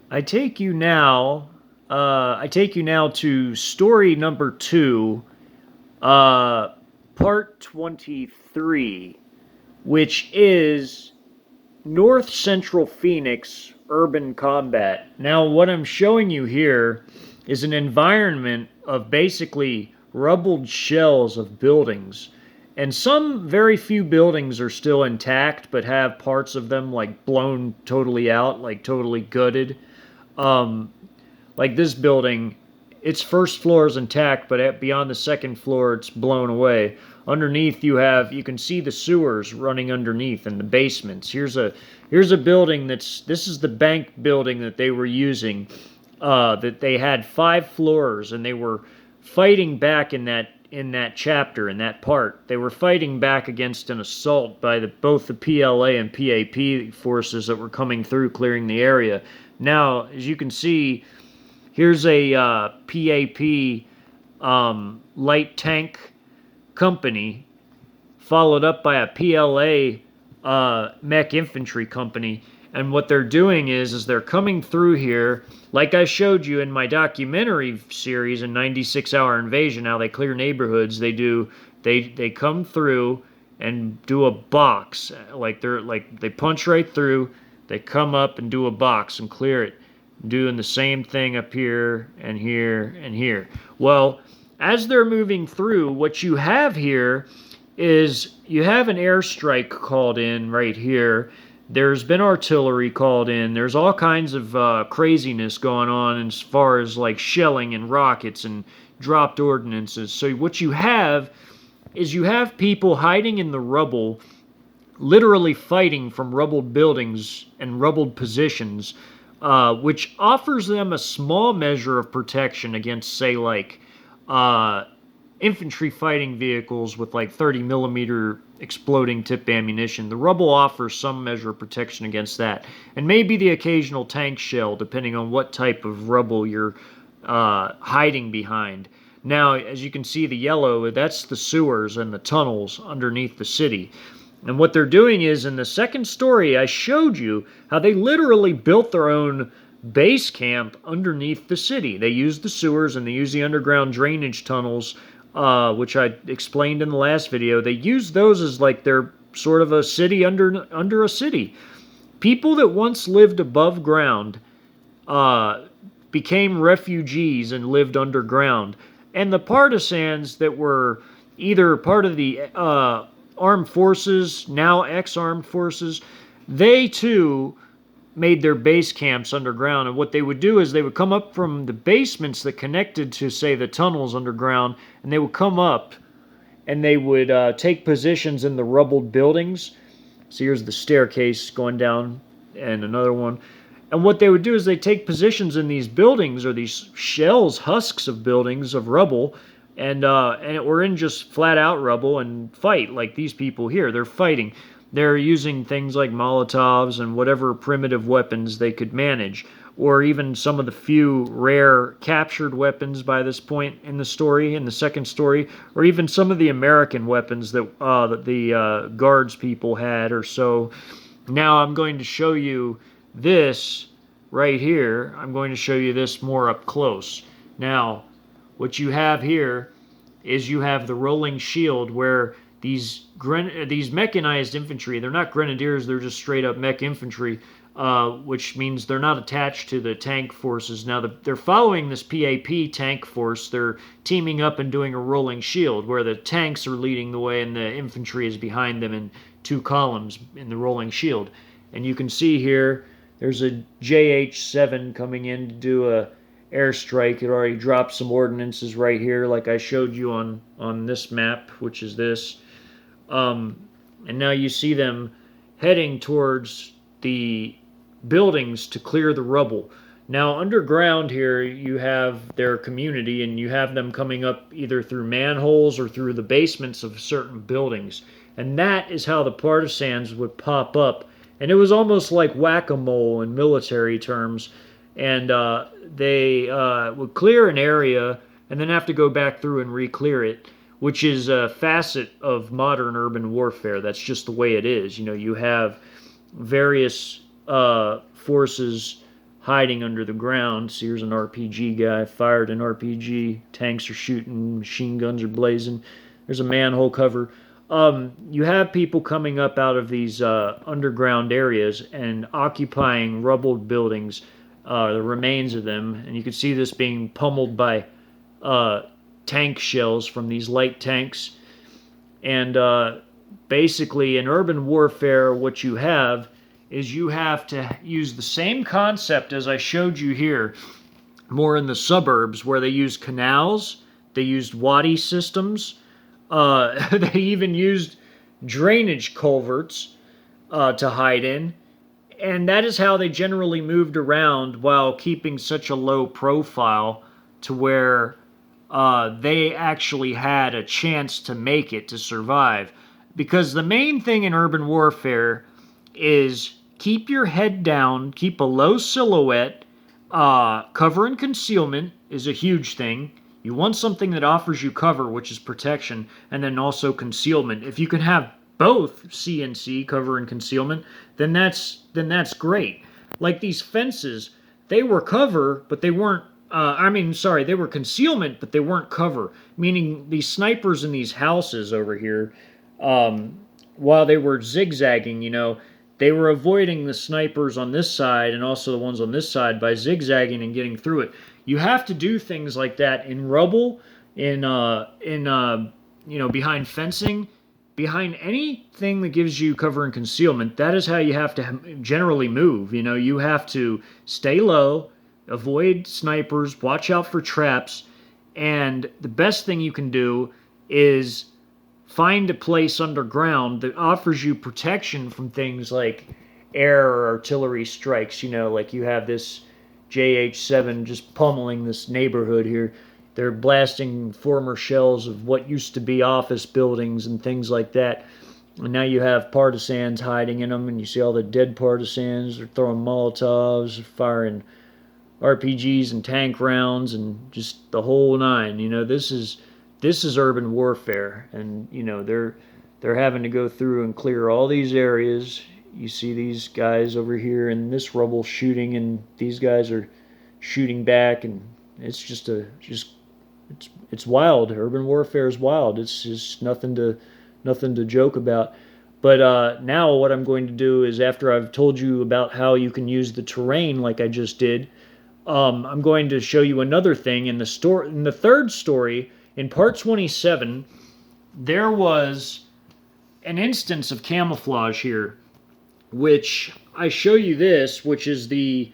I take you now to story number 2, uh, part 23, which is North Central Phoenix urban combat. Now, what I'm showing you here is an environment of basically rubbled shells of buildings. And some very few buildings are still intact, but have parts of them like blown totally out, like totally gutted. Um, like this building, its first floor is intact, but beyond the second floor, it's blown away. Underneath, you can see the sewers running underneath and the basements. Here's a building this is the bank building that they were using. That they had 5 floors, and they were fighting back in that chapter, in that part. They were fighting back against an assault by both the PLA and PAP forces that were coming through, clearing the area. Now, as you can see, here's a PAP light tank company, followed up by a PLA mech infantry company. And what they're doing is they're coming through here, like I showed you in my documentary series in 96 Hour Invasion, how they clear neighborhoods. They come through and do a box, they punch right through, they come up and do a box and clear it, doing the same thing up here and here and here. Well, as they're moving through, what you have here is you have an airstrike called in right here. There's been artillery called in. There's all kinds of craziness going on as far as like shelling and rockets and dropped ordnances. So what you have is you have people hiding in the rubble, literally fighting from rubbled buildings and rubbled positions, which offers them a small measure of protection against, say, like infantry fighting vehicles with like 30 millimeter exploding tip ammunition. The rubble offers some measure of protection against that, and maybe the occasional tank shell, depending on what type of rubble you're hiding behind. Now, as you can see, the yellow, that's the sewers and the tunnels underneath the city. And what they're doing is, in the second story, I showed you how they literally built their own base camp underneath the city. They used the sewers and they used the underground drainage tunnels, which I explained in the last video. They used those as like their sort of a city under a city. People that once lived above ground became refugees and lived underground. And the partisans that were either part of the armed forces, now ex-armed forces, they too made their base camps underground. And what they would do is they would come up from the basements that connected to, say, the tunnels underground, and they would come up and they would take positions in the rubbled buildings. So here's the staircase going down and another one. And what they would do is they take positions in these buildings, or these shells, husks of buildings, of rubble, and we're in just flat out rubble, and fight like these people here. They're fighting. They're using things like Molotovs and whatever primitive weapons they could manage, or even some of the few rare captured weapons by this point in the story, in the second story, or even some of the American weapons that the guards people had or so. Now I'm going to show you this right here. I'm going to show you this more up close. Now, what you have here is you have the rolling shield, where these mechanized infantry, they're not grenadiers, they're just straight up mech infantry, which means they're not attached to the tank forces. Now, they're following this PAP tank force. They're teaming up and doing a rolling shield, where the tanks are leading the way and the infantry is behind them in 2 columns in the rolling shield. And you can see here, there's a JH-7 coming in to do a airstrike. It already dropped some ordnances right here, like I showed you on this map, which is this. And now you see them heading towards the buildings to clear the rubble. Now, underground here, you have their community, and you have them coming up either through manholes or through the basements of certain buildings. And that is how the partisans would pop up. And it was almost like whack-a-mole in military terms. And they would clear an area and then have to go back through and re-clear it, which is a facet of modern urban warfare. That's just the way it is. You know, you have various forces hiding under the ground. See, here's an RPG guy, fired an RPG. Tanks are shooting, machine guns are blazing. There's a manhole cover. You have people coming up out of these underground areas and occupying rubbled buildings, the remains of them. And you can see this being pummeled by tank shells from these light tanks. And basically, in urban warfare, what you have is you have to use the same concept as I showed you here, more in the suburbs, where they use canals, they used wadi systems, they even used drainage culverts to hide in, and that is how they generally moved around while keeping such a low profile to where they actually had a chance to make it, to survive. Because the main thing in urban warfare is keep your head down, keep a low silhouette, cover and concealment is a huge thing. You want something that offers you cover, which is protection, and then also concealment. If you can have both CNC, cover and concealment, then that's great. Like these fences, they were cover, but they weren't, they were concealment, but they weren't cover. Meaning these snipers in these houses over here, while they were zigzagging, they were avoiding the snipers on this side and also the ones on this side by zigzagging and getting through it. You have to do things like that in rubble, behind fencing, behind anything that gives you cover and concealment. That is how you have to generally move. You have to stay low, avoid snipers, watch out for traps, and the best thing you can do is find a place underground that offers you protection from things like air or artillery strikes. Like you have this JH-7 just pummeling this neighborhood here. They're blasting former shells of what used to be office buildings and things like that. And now you have partisans hiding in them, and you see all the dead partisans. They're throwing Molotovs, firing RPGs and tank rounds, and just the whole nine. This is urban warfare, and they're having to go through and clear all these areas. You see these guys over here in this rubble shooting, and these guys are shooting back, and it's it's wild. Urban warfare is wild. It's just nothing to joke about. But now what I'm going to do is, after I've told you about how you can use the terrain like I just did, I'm going to show you another thing in the third story. In part 27, there was an instance of camouflage here, which I show you this, which is the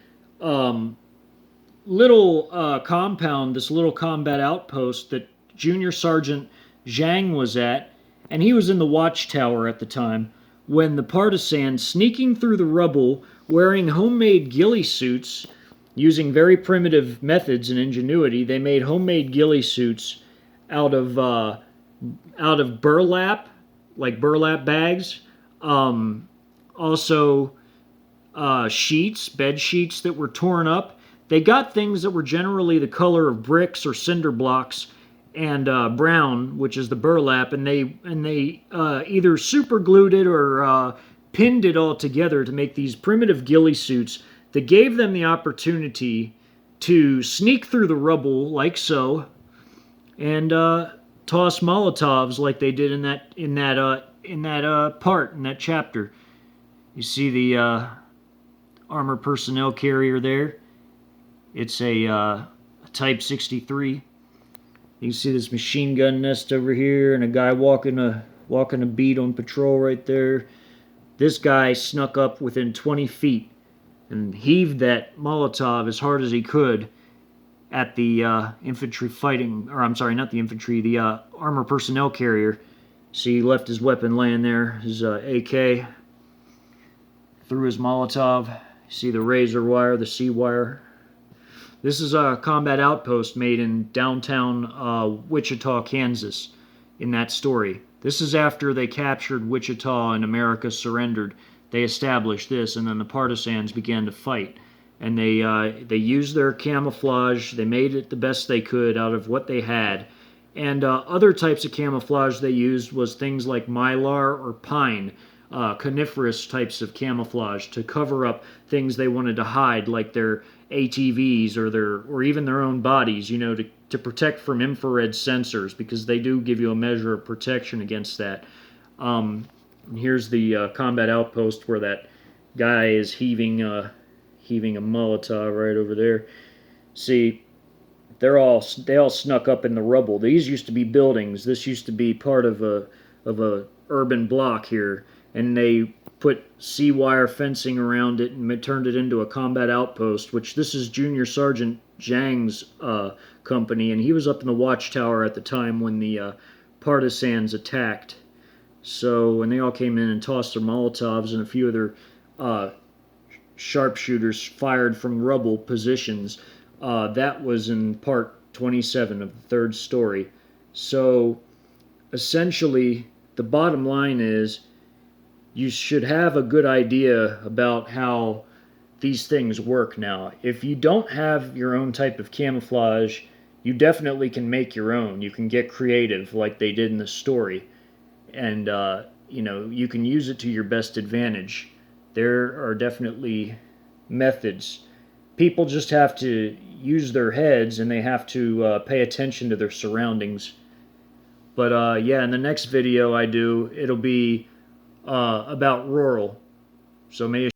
little compound, this little combat outpost that Junior Sergeant Zhang was at, and he was in the watchtower at the time, when the partisans, sneaking through the rubble, wearing homemade ghillie suits, using very primitive methods and ingenuity, they made homemade ghillie suits out of burlap, like burlap bags, also sheets, bed sheets that were torn up. They got things that were generally the color of bricks or cinder blocks, and brown, which is the burlap, and they either super glued it or pinned it all together to make these primitive ghillie suits that gave them the opportunity to sneak through the rubble like so, and toss Molotovs like they did in that chapter. You see the armored personnel carrier there. It's a Type 63. You can see this machine gun nest over here, and a guy walking a beat on patrol right there. This guy snuck up within 20 feet and heaved that Molotov as hard as he could at the infantry fighting, or I'm sorry, not the infantry, the armor personnel carrier. See, he left his weapon laying there, his AK, threw his Molotov. See the razor wire, the C-wire. This is a combat outpost made in downtown Wichita, Kansas, in that story. This is after they captured Wichita and America surrendered. They established this, and then the partisans began to fight. And they used their camouflage. They made it the best they could out of what they had. And other types of camouflage they used was things like mylar or pine. coniferous types of camouflage to cover up things they wanted to hide, like their ATVs or even their own bodies, you know, to protect from infrared sensors, because they do give you a measure of protection against that. Here's the combat outpost where that guy is heaving a Molotov right over there. See, they all snuck up in the rubble. These used to be buildings. This used to be part of a urban block here, and they put C-wire fencing around it and turned it into a combat outpost, which this is Junior Sergeant Zhang's company, and he was up in the watchtower at the time when the partisans attacked. So when they all came in and tossed their Molotovs, and a few of their sharpshooters fired from rubble positions, that was in part 27 of the third story. So essentially, the bottom line is you should have a good idea about how these things work now. If you don't have your own type of camouflage, you definitely can make your own. You can get creative like they did in the story. And, you know, you can use it to your best advantage. There are definitely methods. People just have to use their heads, and they have to pay attention to their surroundings. But yeah, in the next video I do, it'll be about rural. So maybe